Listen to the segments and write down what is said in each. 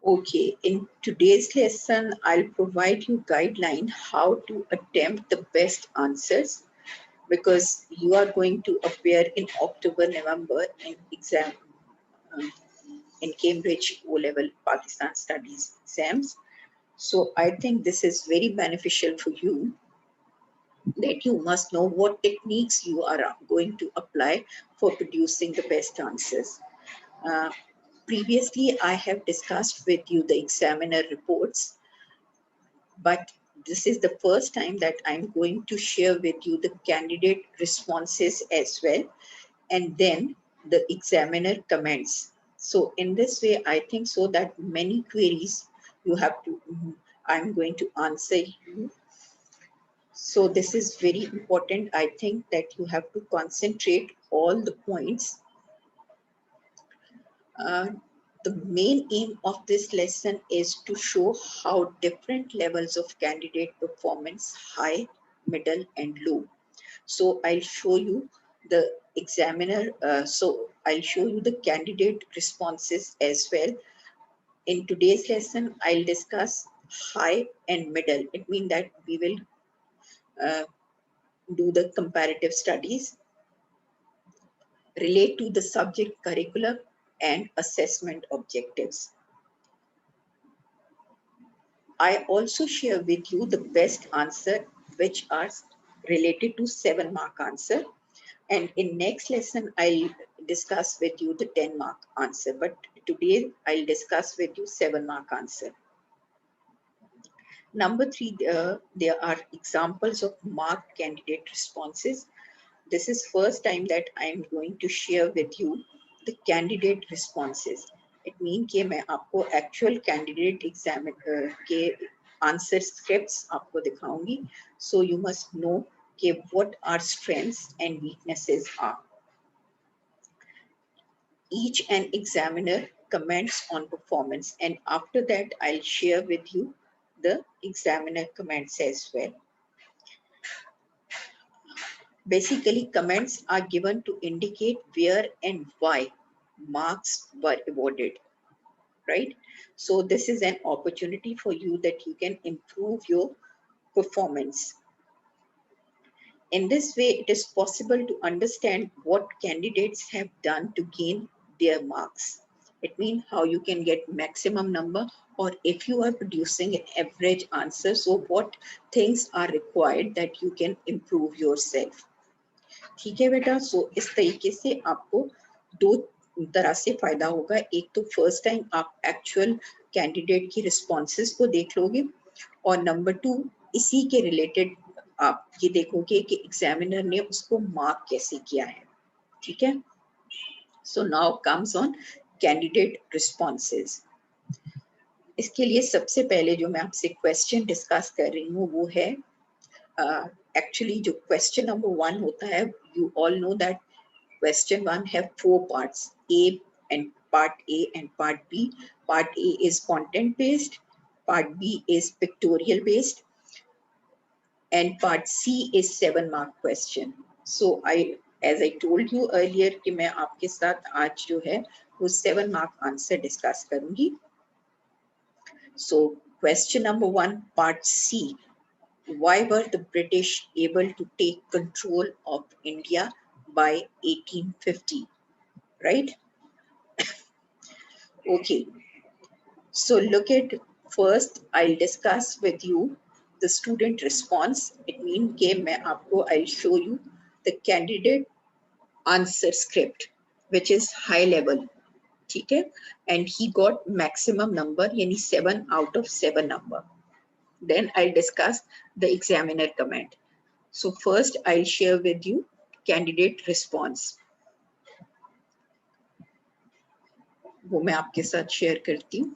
Okay, in today's lesson, I'll provide you guideline how to attempt the best answers because you are going to appear in October, November in exam um, in Cambridge O-level Pakistan Studies exams. So I think this is very beneficial for you that you must know what techniques you are going to apply for producing the best answers. Uh, Previously, I have discussed with you the examiner reports, but this is the first time that I'm going to share with you the candidate responses as well, and then the examiner comments. So in this way, I think so that many queries you have to, I'm going to answer you. So this is very important. I think that you have to concentrate all the points. Uh, the main aim of this lesson is to show how different levels of candidate performance, high, middle, and low. So I'll show you the examiner. So I'll show you the candidate responses as well. In today's lesson, I'll discuss high and middle. It means that we will uh, do the comparative studies, relate to the subject curriculum and assessment objectives. I also share with you the best answer which are related to 7-mark answer. And in next lesson, I'll discuss with you the 10-mark answer. But today I'll discuss with you 7-mark answer. Number 3, there are examples of marked candidate responses. This is first time that I'm going to share with you the candidate responses. It means कि मैं आपको actual candidate exam के answer scripts आपको दिखाऊंगी. So you must know कि what our strengths and weaknesses are. Each and examiner comments on performance, and after that I'll share with you the examiner comments as well. Basically, comments are given to indicate where and why marks were awarded, right? So this is an opportunity for you that you can improve your performance. In this way, it is possible to understand what candidates have done to gain their marks. It means how you can get maximum number, or if you are producing an average answer, so what things are required that you can improve yourself. ठीक है बेटा. सो इस तरीके से आपको दो तरह से फायदा होगा. एक तो फर्स्ट टाइम आप एक्चुअल कैंडिडेट की रिस्पॉन्सेज को देख लोगे, और नंबर 2 इसी के रिलेटेड आप ये देखोगे कि एग्जामिनर ने उसको मार्क कैसे किया है. ठीक है. So now comes on candidate responses. इसके लिए सबसे पहले जो मैं आपसे क्वेश्चन डिस्कस कर रही हूँ वो है actually जो question number 1 होता है, you all know that question 1 have 4 parts, A and part A and part B. Part A is content based, part B is pictorial based, and part C is 7-mark question. So as I told you earlier कि मैं आपके साथ आज जो है वो 7-mark answer discuss करूँगी. So question number 1, part C. Why were the British able to take control of India by 1850? Right? Okay. So look at first, I'll discuss with you the student response. It means कि I'll show you the candidate answer script, which is high level. ठीक है? And he got maximum number, यानी 7 out of 7 number. Then I'll discuss the examiner comment. So first I'll share with you candidate response. वो मैं आपके साथ share करती हूँ.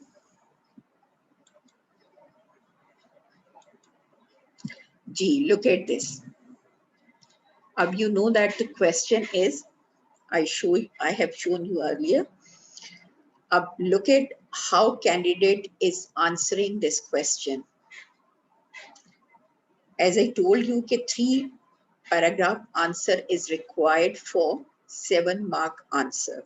जी, look at this. अब you know that the question is, I have shown you earlier. अब look at how candidate is answering this question. As I told you कि 3 paragraph answer is required for 7-mark answer.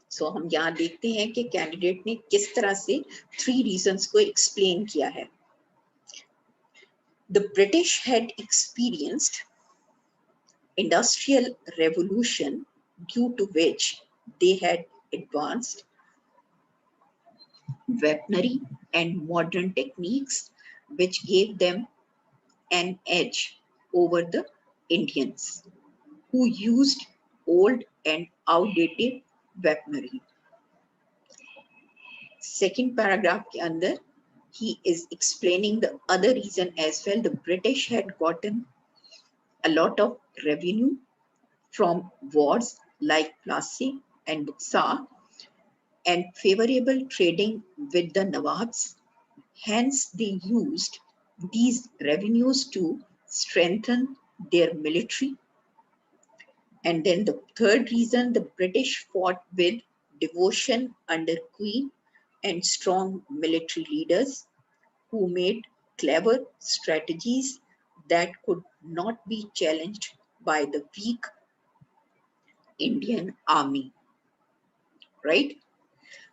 सो हम यहाँ देखते हैं कि candidate ने किस तरह से 3 रीजंस को एक्सप्लेन किया है. The British had experienced industrial revolution, due to which they had advanced weaponry and modern techniques which gave them an edge over the Indians who used old and outdated weaponry. Second paragraph के अंदर he is explaining the other reason as well. The British had gotten a lot of revenue from wars like Plassey and Buxar and favorable trading with the Nawabs. Hence, they used these revenues to strengthen their military. And then the third reason, the British fought with devotion under Queen and strong military leaders who made clever strategies that could not be challenged by the weak Indian army, right?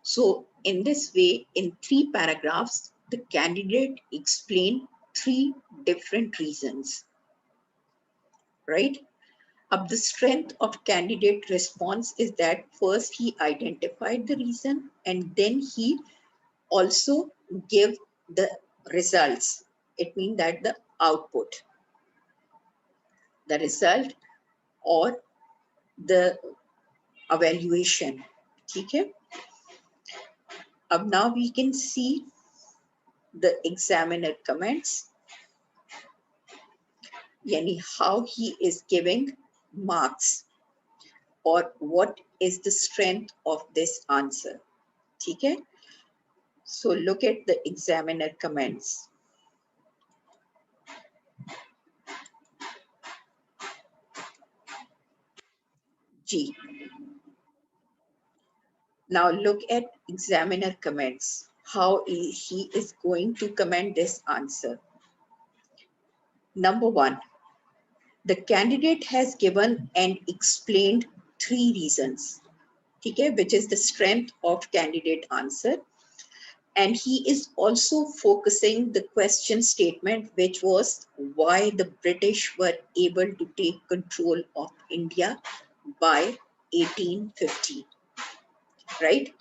So in this way, in 3 paragraphs, the candidate explained 3 different reasons, right? Up the strength of candidate response is that first he identified the reason and then he also gave the results. It means that the output, the result or the evaluation. Okay? Now we can see the examiner comments, yani how he is giving marks or what is the strength of this answer. Okay? So look at the examiner comments. G. Now look at examiner comments. How he is going to comment this answer. Number 1, the candidate has given and explained 3 reasons, okay, which is the strength of candidate answer. And he is also focusing the question statement, which was why the British were able to take control of India by 1850, right?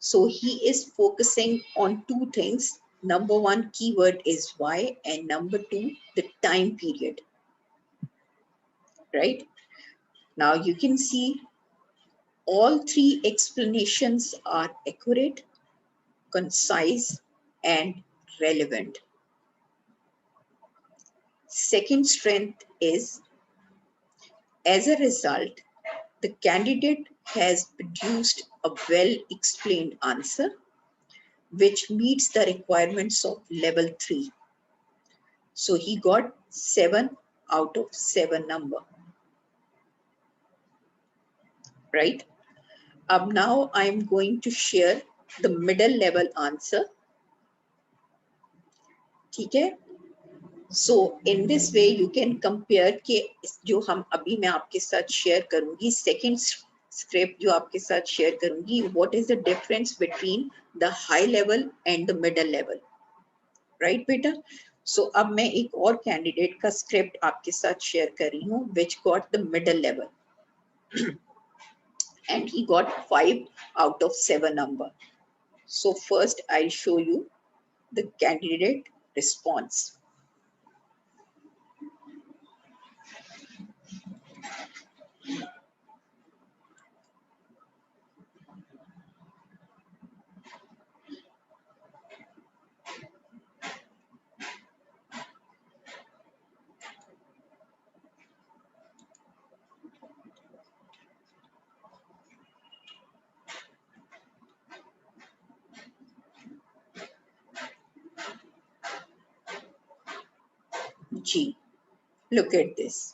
So he is focusing on 2 things. Number 1, keyword is why, and number 2, the time period, right? Now you can see all 3 explanations are accurate, concise, and relevant. Second strength is, as a result, the candidate has produced a well-explained answer which meets the requirements of level 3. So he got 7 out of 7 number, right? Now I'm going to share the middle level answer. Okay? So in this way you can compare के जो हम अभी मैं आपके साथ share करूँगी, second script जो आपके साथ share करूँगी, what is the difference between the high level and the middle level, right बेटा? So अब मैं एक और candidate का script आपके साथ share कर रही हूँ, which got the middle level and he got 5 out of 7 number. So first I'll show you the candidate response. G. Look at this.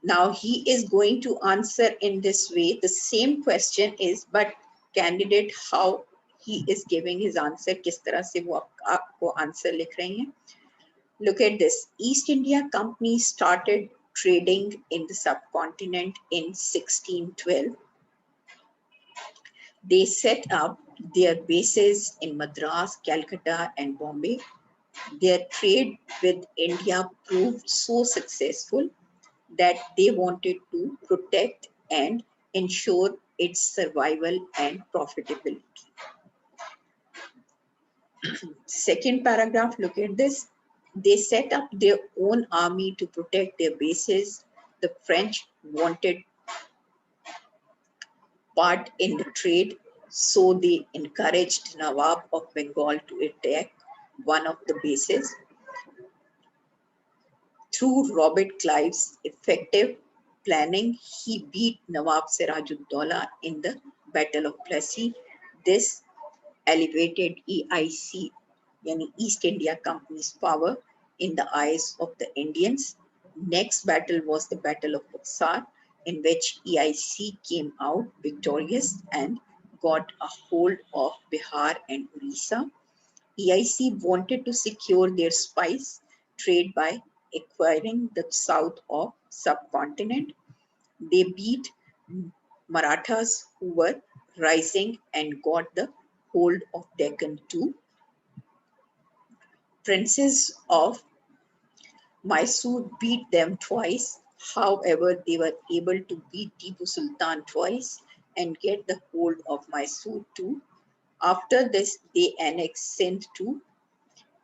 Now he is going to answer in this way. The same question is, but candidate how he is giving his answer, किस तरह से वो आपको answer लिख रहे हैं. Look at this. East India Company started trading in the subcontinent in 1612. They set up their bases in Madras, Calcutta, and Bombay. Their trade with India proved so successful that they wanted to protect and ensure its survival and profitability. Second paragraph, look at this. They set up their own army to protect their bases. The French wanted part in the trade, so they encouraged Nawab of Bengal to attack one of the bases. Through Robert Clive's effective planning, he beat Nawab Sirajuddaulah in the Battle of Plassey. This elevated EIC, yani East India Company's power in the eyes of the Indians. Next battle was the Battle of Buxar, in which EIC came out victorious and got a hold of Bihar and Orissa. EIC wanted to secure their spice trade by acquiring the south of subcontinent. They beat Marathas who were rising and got the hold of Deccan too. Princes of Mysore beat them twice. However, they were able to beat Tipu Sultan twice and get the hold of Mysore too. After this, they annexed Sindh too.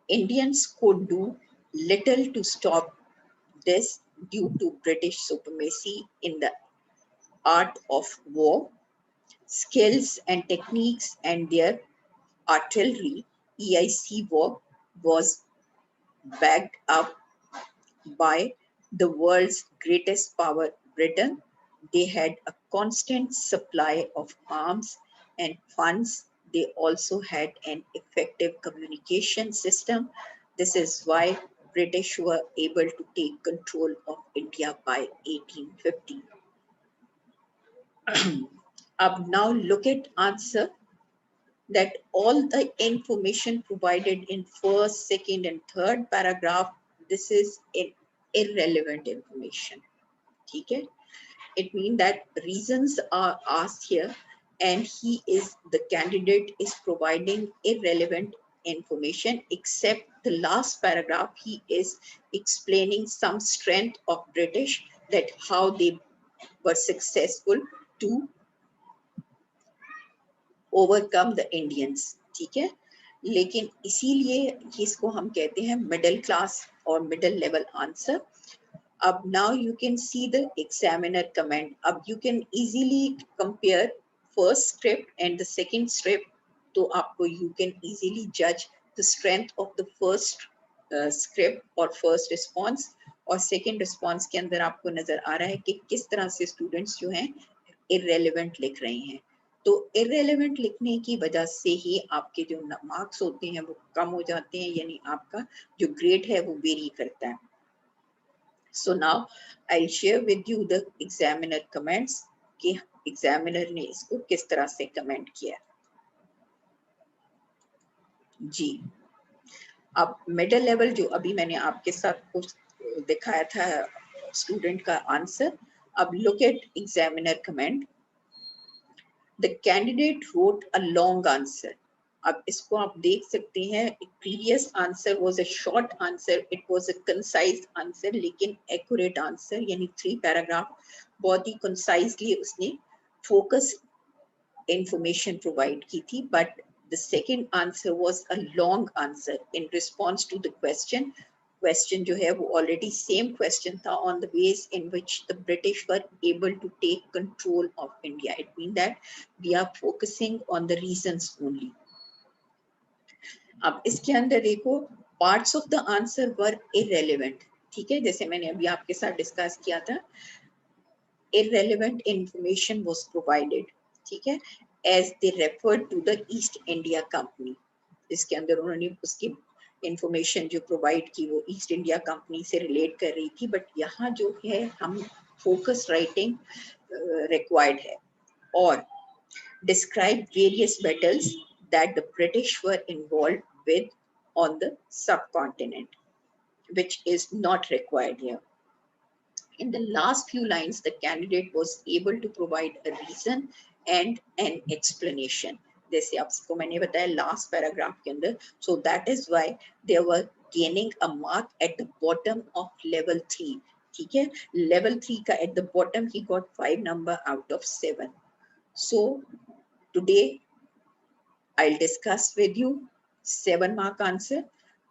Indians could do little to stop this due to British supremacy in the art of war, skills and techniques, and their artillery. EIC work was backed up by the world's greatest power, Britain. They had a constant supply of arms and funds. They also had an effective communication system. This is why British were able to take control of India by 1850. Now look at answer that all the information provided in first, second, and third paragraph, this is irrelevant information. Okay? It means that reasons are asked here, and the candidate is providing irrelevant information, except the last paragraph. He is explaining some strength of British, that how they were successful to overcome the Indians. ठीक है, लेकिन इसीलिए इसको हम कहते हैं middle class और middle level answer. अब now you can see the examiner comment. अब you can easily compare first script and the second script. तो आपको यू कैन इजीली जज the strength of the first script और first response, और second response के अंदर आपको नजर आ रहा है कि किस तरह से स्टूडेंट्स जो हैं इररेलेवेंट लिख रहे हैं. तो इररेलेवेंट लिखने की वजह से ही आपके जो मार्क्स होते हैं वो कम हो जाते हैं, यानी आपका जो ग्रेड है वो वेरी करता है. So now I will share with you the examiner comments कि एग्जामिनर ने इसको किस तरह से कमेंट किया. जी, अब मिडिल लेवल जो अभी मैंने आपके साथ कुछ दिखाया था स्टूडेंट का आंसर. अब look at examiner comment. The candidate wrote a long answer. अब इसको आप देख सकते हैं. Previous answer was a short answer. It was a concise answer, लेकिन accurate answer, यानी 3 paragraph बहुत ही concisely उसने focus information provide की थी. But the second answer was a long answer in response to the question. Question जो है वो already same question था on the base in which the British were able to take control of India. It means that we are focusing on the reasons only. अब इसके अंदर देखो parts of the answer were irrelevant. ठीक है, जैसे मैंने अभी आपके साथ डिस्कस किया था, irrelevant information was provided. ठीक है, as they referred to the East India Company. इसके अंदर उन्होंने उसकी इंफॉर्मेशन जो प्रोवाइड की वो ईस्ट इंडिया कंपनी से रिलेट कर रही थी. बट यहाँ जो है हम फोकस राइटिंग रिक्वायर्ड है. और describe various battles that the British were involve with on the subcontinent. which is not required here. In the last few lines, the candidate was able to provide a reason and an explanation. जैसे आपको मैंने बताया last paragraph के अंदर, so that is why they were gaining a mark at the bottom of level 3. ठीक है, level 3 का at the bottom he got 5 number out of 7. So today I'll discuss with you 7 mark answer.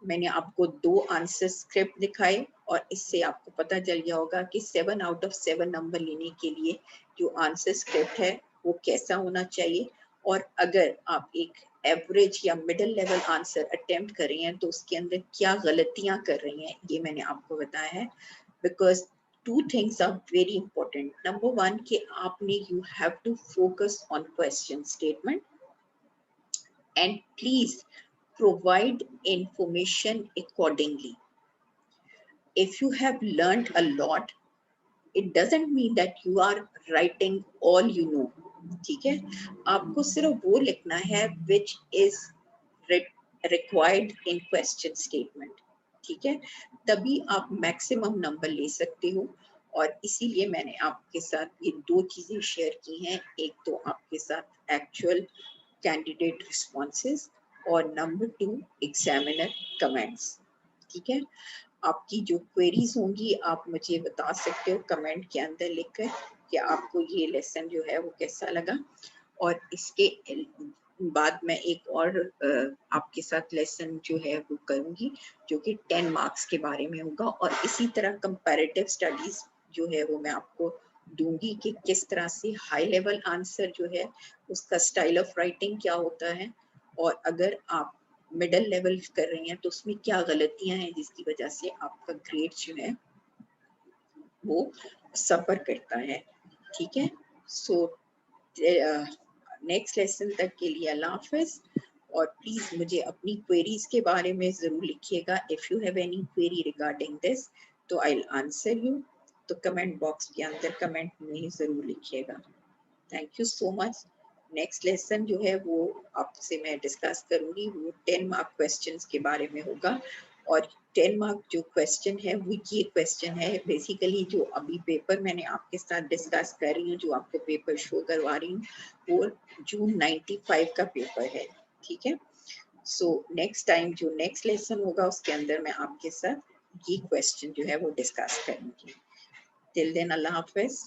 मैंने आपको 2 answer script दिखाए और इससे आपको पता चल गया होगा कि 7 आउट ऑफ 7 नंबर लेने के लिए जो आंसर स्क्रिप्ट है वो कैसा होना चाहिए, और अगर आप एक एवरेज या मिडिल लेवल आंसर अटेम्प्ट कर रही हैं तो उसके अंदर क्या गलतियां कर रही हैं ये मैंने आपको बताया है. Because 2 things are very important. Number 1 कि आपने you have to focus on question statement and please provide information accordingly. If you have learned a lot, it doesn't mean that you are writing all you know. ठीक है, आपको सिर्फ वो लिखना है which is required in question statement. ठीक है, तभी आप मैक्सिमम नंबर ले सकते हो. और इसीलिए मैंने आपके साथ ये 2 चीजें शेयर की हैं. एक तो आपके साथ एक्चुअल कैंडिडेट रिस्पॉन्सेज और नंबर 2 एग्जामिनर कमेंट्स. ठीक है, आपकी जो क्वेरीज होंगी आप मुझे बता सकते हो कमेंट के अंदर लिखकर कि आपको ये लेसन जो है वो कैसा लगा. और इसके बाद मैं एक और आपके साथ लेसन जो है वो करूँगी जो कि 10 मार्क्स के बारे में होगा. और इसी तरह कंपैरेटिव स्टडीज जो है वो मैं आपको दूंगी कि किस तरह से हाई लेवल आंसर जो है उसका स्टाइल ऑफ राइटिंग क्या होता है, और अगर आप मिडिल लेवल कर रही हैं तो उसमें क्या गलतियां हैं जिसकी वजह से आपका ग्रेड जो है वो सफर करता है. ठीक है, सो नेक्स्ट लेसन तक के लिए अल्लाह हाफिज. और प्लीज मुझे अपनी क्वेरीज के बारे में जरूर लिखिएगा. If you have any query regarding this तो आई विल आंसर यू. तो कमेंट बॉक्स के अंदर कमेंट में जरूर लिखिएगा. Thank you so much. Next lesson जो है वो आपसे मैं डिस्कस करूंगी वो 10 मार्क क्वेश्चंस के बारे में होगा. और 10 मार्क जो क्वेश्चन है वो ये क्वेश्चन है बेसिकली जो अभी पेपर मैंने आपके साथ डिस्कस कर रही हूँ, जो आपको पेपर शो करवा रही हूँ वो जून 95 का पेपर है. ठीक है, सो नेक्स्ट टाइम जो नेक्स्ट लेसन होगा उसके अंदर मैं आपके साथ ये क्वेश्चन जो है वो डिस्कस करूंगी. टिल देन अल्लाह हाफिज.